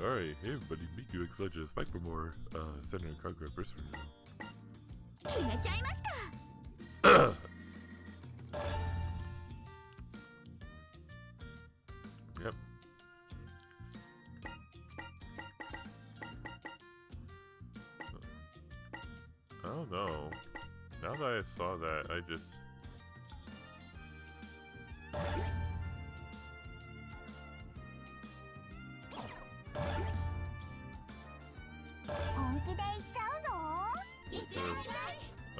Alright, hey everybody, MikuXLegend is back for more Senran Kagura first ReNewal. Yep. I don't know. Now that I saw that, I just...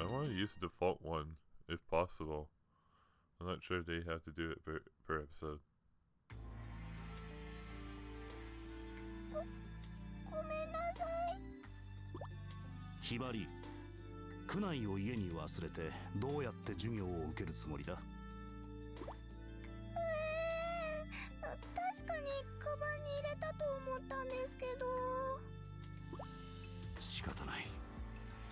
I want to use the default one, if possible. I'm not sure they have to do it per episode. Hibari, 区内を家に忘れてどうやって授業を受けるつもりだ？確かにカバンに入れたと思ったんですけど。仕方ない。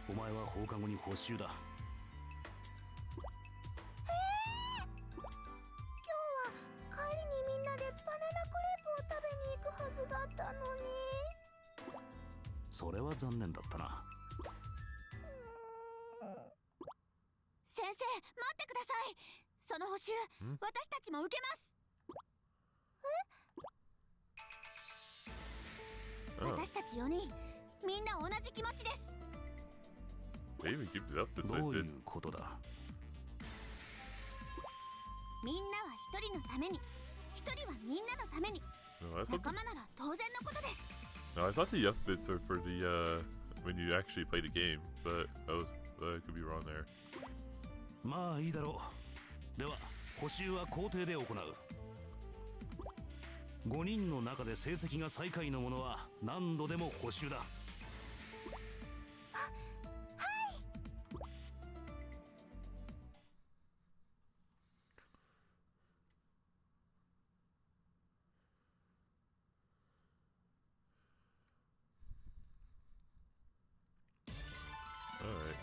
お前は放課後に補習だ。今日は帰りにみんなでバナナクレープを食べに行くはずだったのに。それは残念だったな。先生、待ってください。その補習、私たちも受けます。私たち4人、みんな同じ気持ちです。They even keep it up this どういうことだ？みんなは一人のために、一人はみんなのために。仲間なら当然のことです。No, I thought the upfits are for the when you actually play the game, but I could be wrong there. まあいいだろう。では補習は校庭で行う。5人の中で成績が最下位の者は何度でも補習だ。Alright.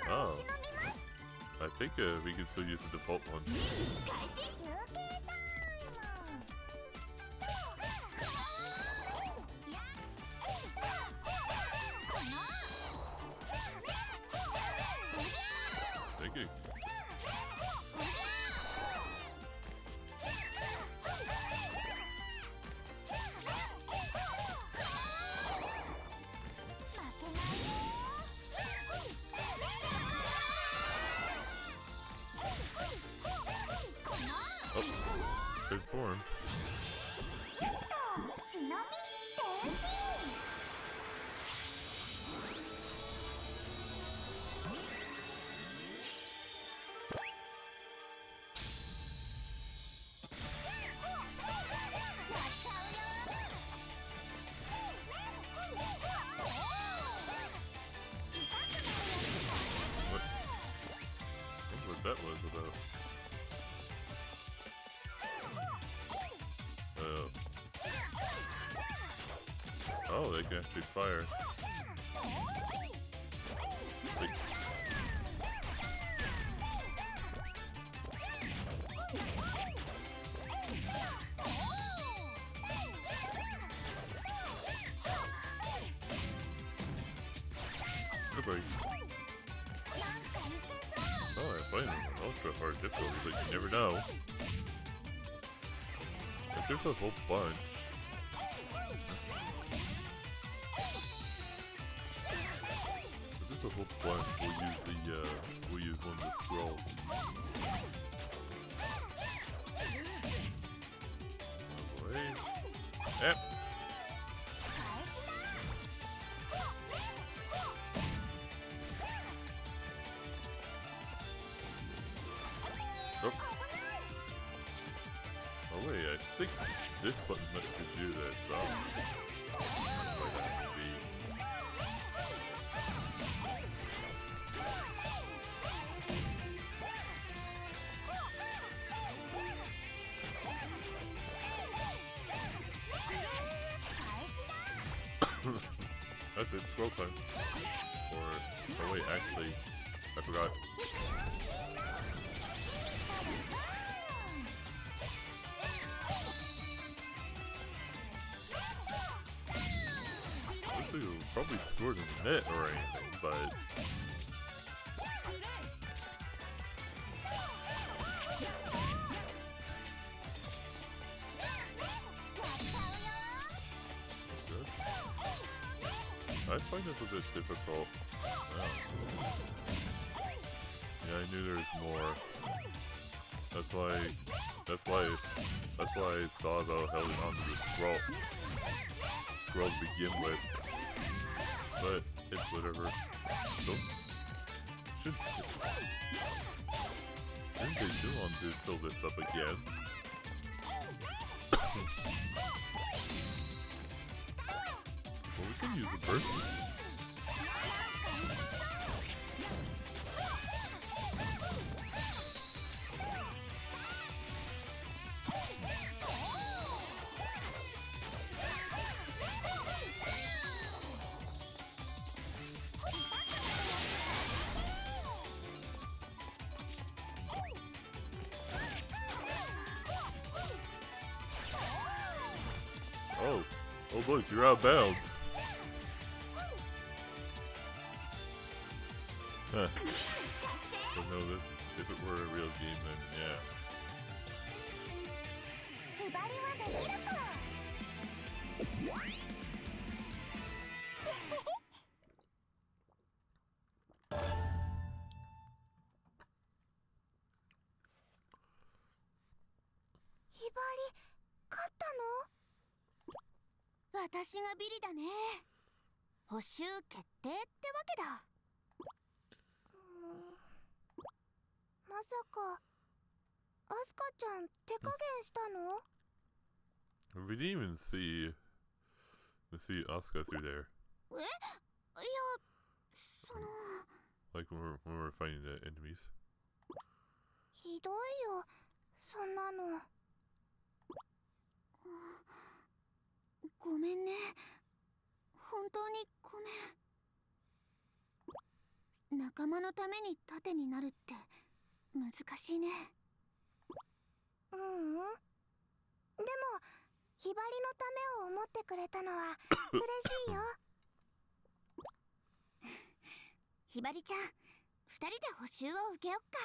Oh. I think we can still use the default one. Thank you. Oh, transform. What that was about. Oh, they can actually fire. Like, goodbye. Oh, I'm playing on ultra hard difficulty, but you never know. If there's a whole bunch. If there's a whole bunch, we'll use one of the scrolls. Oh boy. Yep. Oh. Oh wait, I think this button lets you do this, so might have to be. That's it, scroll time. Or, oh wait, actually, I forgot. probably scored in the net or anything, but I find this a bit difficult. Yeah, I knew there was more. That's why I thought about holding on to the scroll to begin with. But it's whatever. Nope. Shouldn't take too long to fill this up again. Well, we can use a burst. Oh look, you're out of bounds. Huh. But no, if it were a real game, then yeah. Hibari, 勝ったの？私がビリだね。補習決定ってわけだ。まさかアスカちゃん手加減したの？ We didn't even see Asuka through there. いや、その Like when we're fighting the enemies. ひどいよ、そんなの。ごめんね。本当にごめん。仲間のために盾になるって難しいね。でもひばりのためを思ってくれたのは嬉しいよ。ひばりちゃん、2人で補習を受けよっか。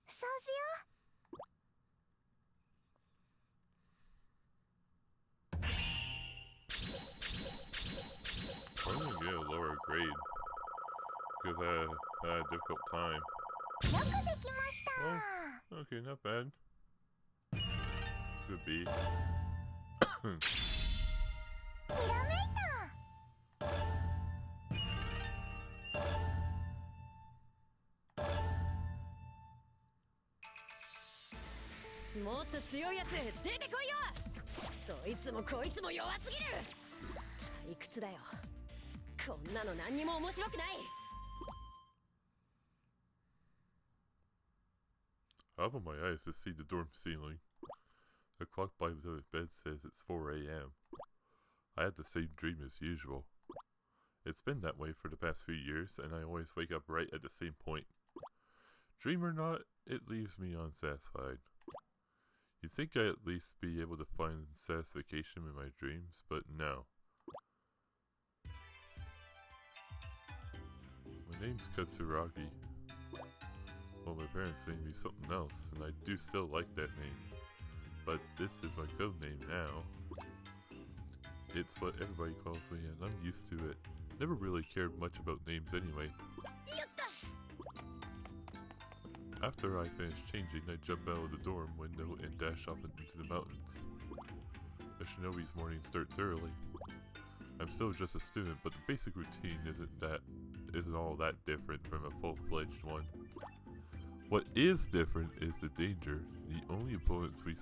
そうしよう。I'm gonna get a lower grade because I had a difficult time. よくできました。Oh, okay, not bad. This would be. ひらめいた。もっと強いやつ出てこいよ。どいつもこいつも弱すぎる。退屈だよ。こんなの何にも面白くない。I open my eyes to see the dorm ceiling. The clock by the bed says it's 4 a.m. I had the same dream as usual. It's been that way for the past few years, and I always wake up right at the same point. Dream or not, it leaves me unsatisfied. You'd think I'd at least be able to find satisfaction in my dreams, but no. My name's Katsuragi. Well, my parents named me something else, and I do still like that name. But this is my code name now. It's what everybody calls me, and I'm used to it. Never really cared much about names anyway. After I finish changing, I jump out of the dorm window and dash off into the mountains. A shinobi's morning starts early. I'm still just a student, but the basic routine isn't all that different from a full-fledged one. What is different is the danger. The only opponents we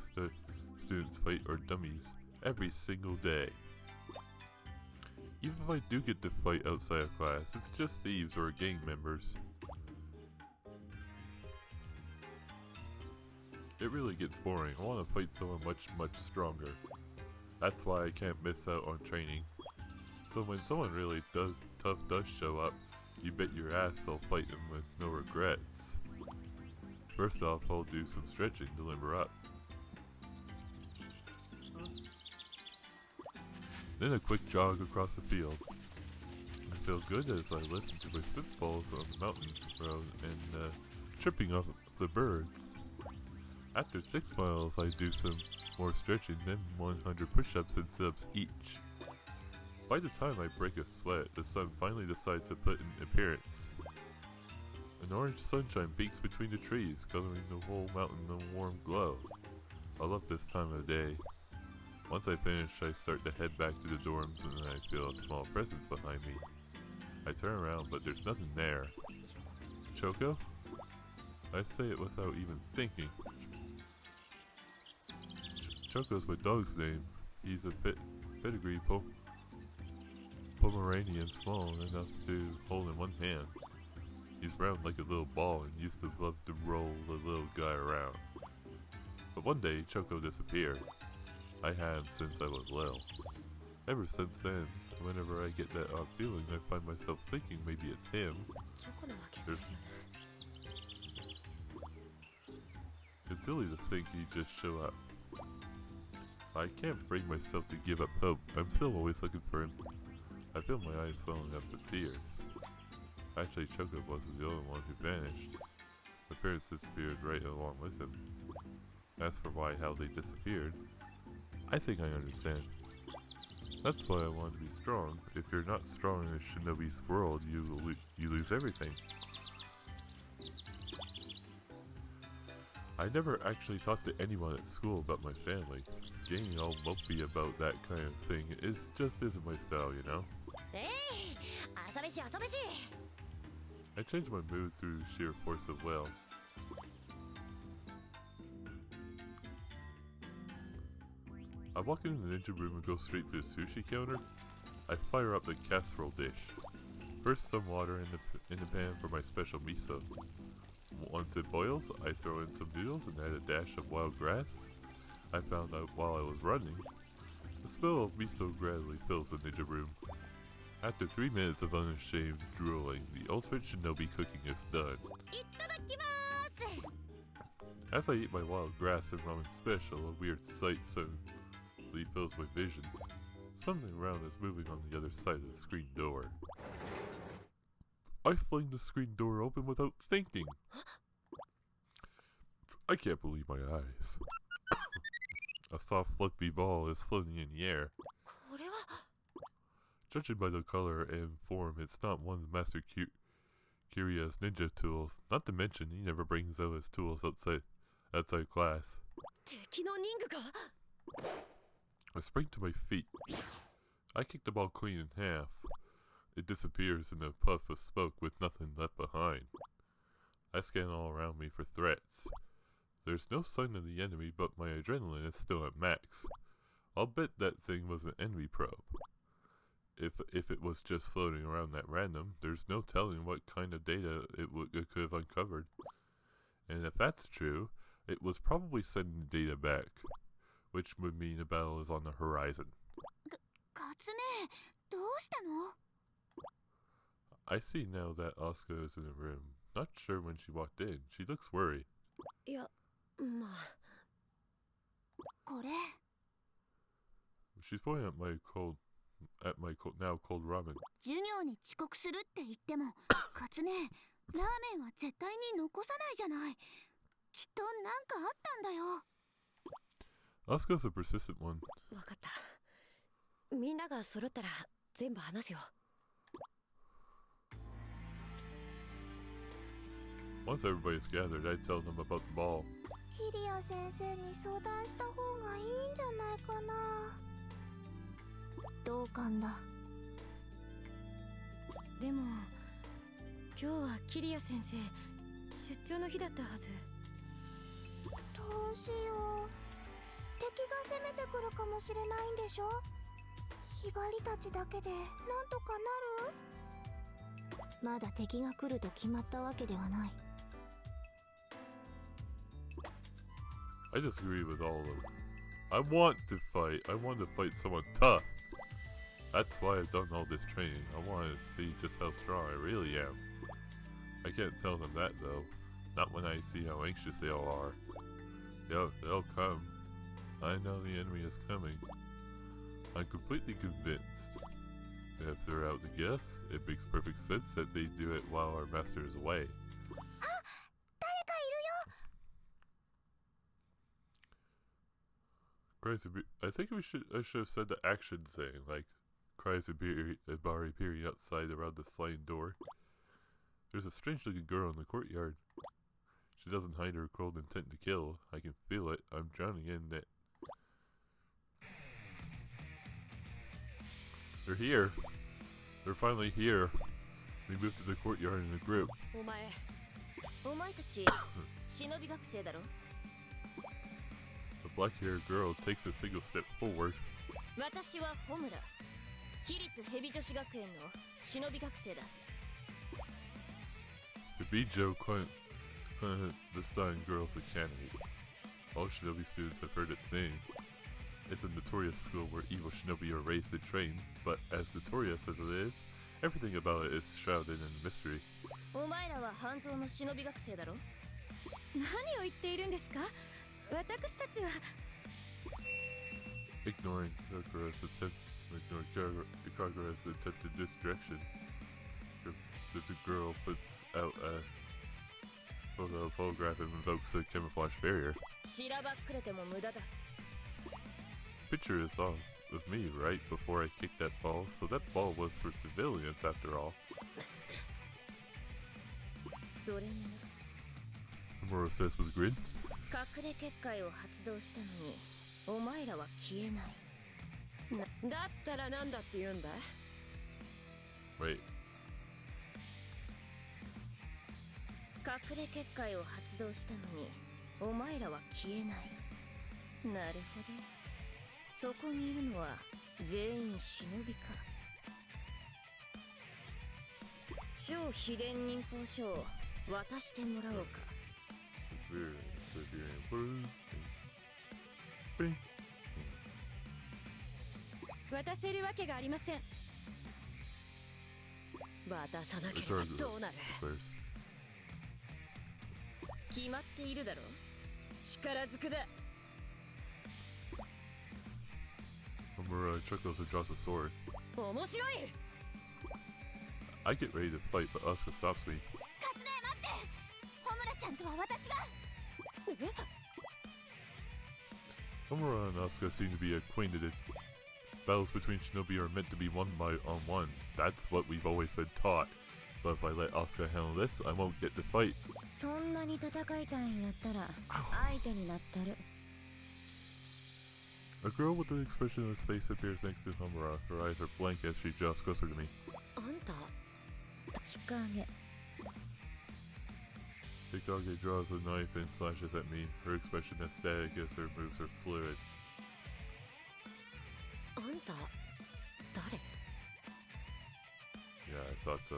students fight are dummies every single day. Even if I do get to fight outside of class, it's just thieves or gang members. It really gets boring. I want to fight someone much stronger. That's why I can't miss out on training. So when someone really tough does show up, you bet your ass I'll fight them with no regrets. First off, I'll do some stretching to limber up. then a quick jog across the field. I feel good as I listen to my footfalls on the mountain road and tripping off the birds. After 6 miles, I do some more stretching, then 100 push-ups and sit-ups each. By the time I break a sweat, the sun finally decides to put in appearance. An orange sunshine peeks between the trees, coloring the whole mountain in a warm glow. I love this time of day. Once I finish, I start to head back to the dorms and I feel a small presence behind me. I turn around, but there's nothing there. Choco? I say it without even thinking. Choco's my dog's name. He's a pedigree Pomeranian, small enough to hold in one hand. He's round like a little ball and used to love to roll the little guy around. But one day, Choco disappeared. I have since I was little. Ever since then, whenever I get that odd feeling, I find myself thinking maybe it's him. It's silly to think he'd just show up. I can't bring myself to give up hope. I'm still always looking for him. I feel my eyes filling up with tears. Actually, Choco wasn't the only one who vanished. My parents disappeared right along with him. As for how they disappeared, I think I understand. That's why I want to be strong. If you're not strong in a shinobi's world, you lose everything. I never actually talked to anyone at school about my family. Getting all mopey about that kind of thing just isn't my style, you know? I change my mood through sheer force of will. I walk into the ninja room and go straight for the sushi counter. I fire up the casserole dish. First, some water in the pan for my special miso. Once it boils, I throw in some noodles and add a dash of wild grass. I found out while I was running. The smell of miso gradually fills the ninja room. After 3 minutes of unashamed drooling, the ultimate shinobi cooking is done. As I eat my wild grass and ramen special, a weird sight suddenly fills my vision. Something round is moving on the other side of the screen door. I fling the screen door open without thinking. I can't believe my eyes. A soft fluffy ball is floating in the air. Judging by the color and form, it's not one of Master Kiria's ninja tools. Not to mention, he never brings out his tools outside class. I spring to my feet. I kick the ball clean in half. It disappears in a puff of smoke with nothing left behind. I scan all around me for threats. There's no sign of the enemy, but my adrenaline is still at max. I'll bet that thing was an enemy probe. If it was just floating around at random, there's no telling what kind of data it could have uncovered. And if that's true, it was probably sending data back, which would mean a battle is on the horizon. I see now that Asuka is in the room. Not sure when she walked in. She looks worried. She's pointing at my now cold ramen. 授業に遅刻するって言っても、カツネ、ラーメンは絶対に残さないじゃない。きっとなんかあったんだよ。Asuka's a persistent one. わかった。みんなが揃ったら全部話すよ。Once everybody's gathered, I tell them about the ball. キリア先生に相談した方がいいんじゃないかな。同感だ。でも今日はキリア先生出張の日だったはず。どうしよう。敵が攻めてくるかもしれないんでしょ。ヒバリたちだけでなんとかなる？まだ敵が来ると決まったわけではない。I disagree with all of them. I want to fight. I want to fight someone tough. That's why I've done all this training. I want to see just how strong I really am. I can't tell them that though. Not when I see how anxious they all are. They'll come. I know the enemy is coming. I'm completely convinced. If they're out to guess, it makes perfect sense that they do it while our master is away. I think I should have said the action saying, like, cries Ibari appearing outside around the sliding door. There's a strange looking girl in the courtyard. She doesn't hide her cold intent to kill. I can feel it. I'm drowning in it. They're here. They're finally here. We moved to the courtyard in a group. お前たち忍び学生だろ The black-haired girl takes a single step forward. 私はホムラ私立ヘビ女子学園の忍び学生だ The Bijo Clandestine Girls Academy. All shinobi students have heard its name. It's a notorious school where evil shinobi are raised and trained, but as notorious as it is, everything about it is shrouded in mystery. お前らは半蔵の忍び学生だろ何を言っているんですか私たちは Ignoring Kagura's attempted distraction, the girl puts out a photograph and invokes a camouflage barrier. しらばっくれても無駄だ Picture is off of me right before I kicked that ball, so that ball was for civilians after all. それに Amuro says with a grin. 隠れ結界を発動したのにお前らは消えないだったらなんだって言うんだ Wait. 隠れ結界を発動したのにお前らは消えないなるほどそこにいるのは全員忍びか超秘伝忍法書を渡してもらおうか 渡せるわけがありません渡さなければどうなる決まっているだろ力ずくだ Amuro chuckles and draws a sword. 面白い I get ready to fight, but Asuka stops me. カツネ待ってホムラちゃんとは私が Amuro and Asuka seem to be acquainted. Battles between shinobi are meant to be won by on one. That's what we've always been taught. But if I let Asuka handle this, I won't get to fight. そんなに戦いたいんやったら相手になったる A girl with an expressionless face appears next to Homura. Her eyes are blank as she draws closer to me. あんた日陰 Hikage draws a knife and slashes at me. Her expression is static as her moves are fluid. あんた誰 Yeah, I thought so.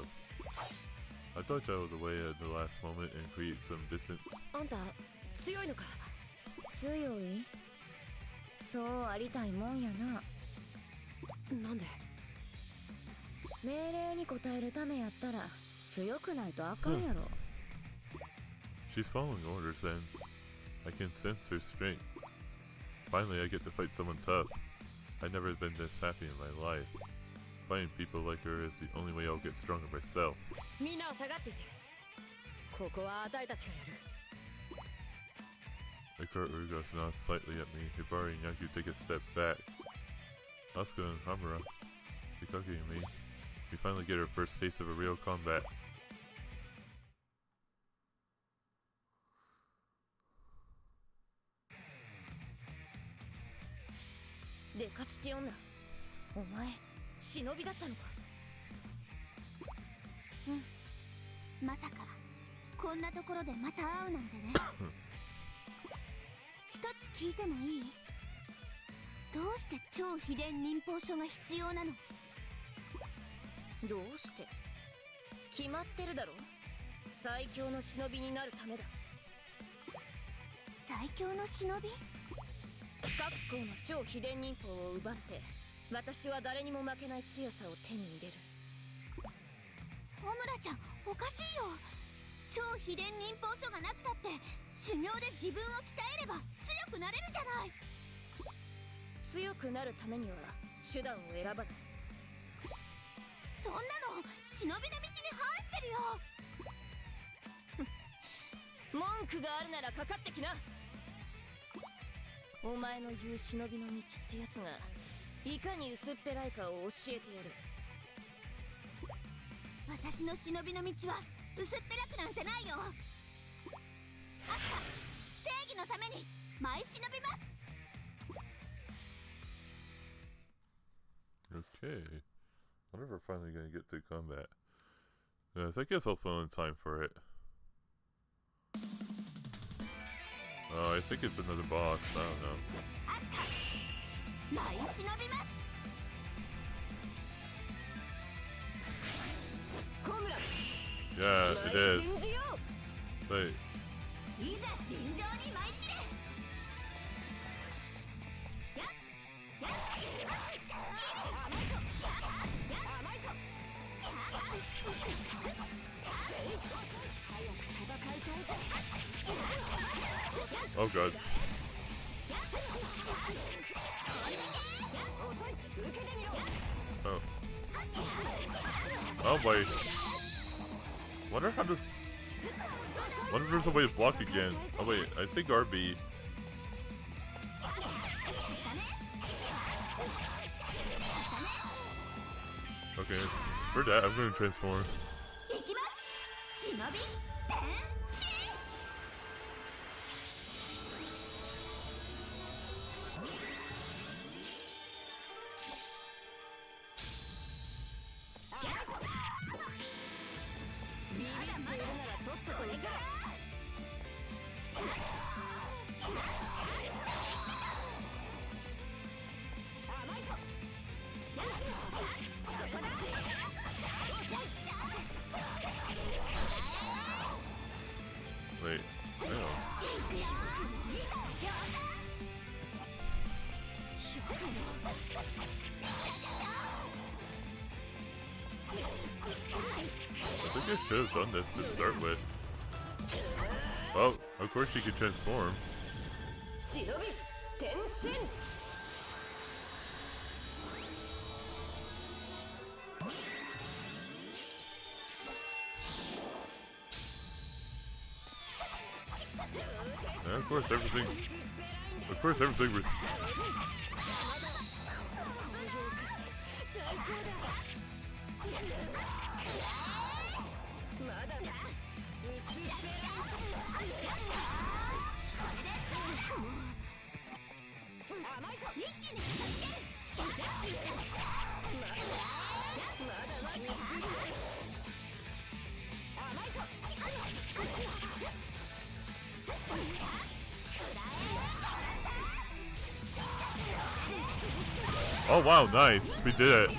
I dodged out of the way at the last moment and create some distance. あんた強いのか強いそうありたいもんやななんで命令に応えるためやったら強くないとあかんやろ She's following orders and I can sense her strength. Finally, I get to fight someone tough. I've never been this happy in my life. Fighting people like her is the only way I'll get stronger myself. みんなは下がっていてここはあたいたちがやる The Kagura nods slightly at me. Hibari and Yaku take a step back. Asuka and Hamura, Hikage and me, we finally get our first taste of a real combat. でか父女お前忍びだったのかうんまさかこんなところでまた会うなんてね一つ聞いてもいいどうして超秘伝忍法書が必要なのどうして決まってるだろ最強の忍びになるためだ最強の忍び各校の超秘伝忍法を奪って私は誰にも負けない強さを手に入れるホムラちゃんおかしいよ超秘伝忍法書がなくたって修行で自分を鍛えれば強くなれるじゃない強くなるためには手段を選ばない。そんなの忍びの道に反してるよ。文句があるならかかってきな。お前の言う忍びの道ってやつがいかに薄っぺらいかを教えてやる。私の忍びの道は薄っぺらくなんてないよ。あった、正義のために舞い忍びます。Okay. I wonder if we're finally gonna get to combat. Yes, I guess I'll fill in time for it. Oh, I think it's another boss. I don't know. 舞い忍びます。Yes, it is. Wait. いざ尋常に舞い切れ。Oh god. Oh. Oh wait. Wonder how to. Wonder if there's a way to block again. Oh wait, I think RB. Okay, for that, I'm gonna transform. いきます。忍び天地。ビビっているならとっとと行け。Wait, hang on. I think I should have done this to start with. Oh, of course she could transform. 忍び天身。And of course everything was. Oh wow, nice. We did it.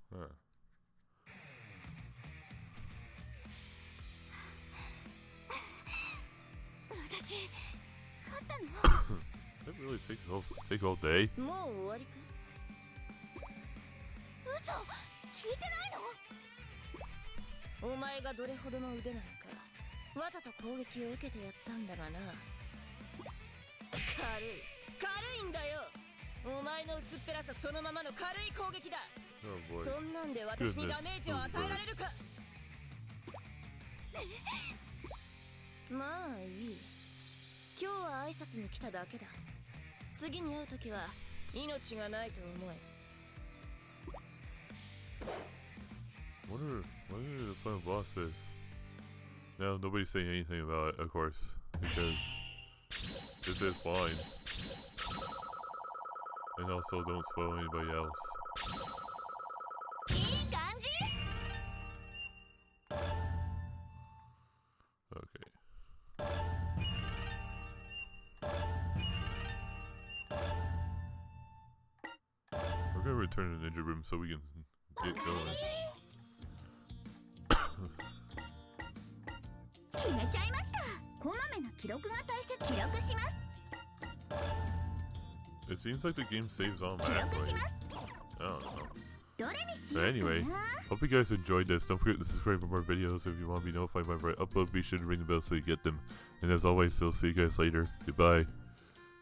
Huh. That really take all day? もう終わりか。嘘、聞いてないの？お前がどれほどの腕なのかわざと攻撃を受けてやったんだがな。軽いんだよ。お前の薄っぺらさそのままの軽い攻撃だ。Oh boy. そんなんで私にダメージを与えられるか。まあいい。今日は挨拶に来ただけだ。次に会うときは命がないと思え。Wonder the final boss is. Now nobody's saying anything about it, of course, because it is blind. And also don't spoil anybody else. いい感じ。 Okay. We're gonna return to the ninja room so we can get going. 決めちゃいました。こまめな休記録が大切。記録します。 It seems like the game saves 記録 automatically. します。 I don't know. どれにし But ようか anyway, な。 hope you guys enjoyed this. Don't forget to subscribe for more videos. If you want to be notified whenever I upload, be sure to ring the bell so you get them. And as always, I'll see you guys later. Goodbye.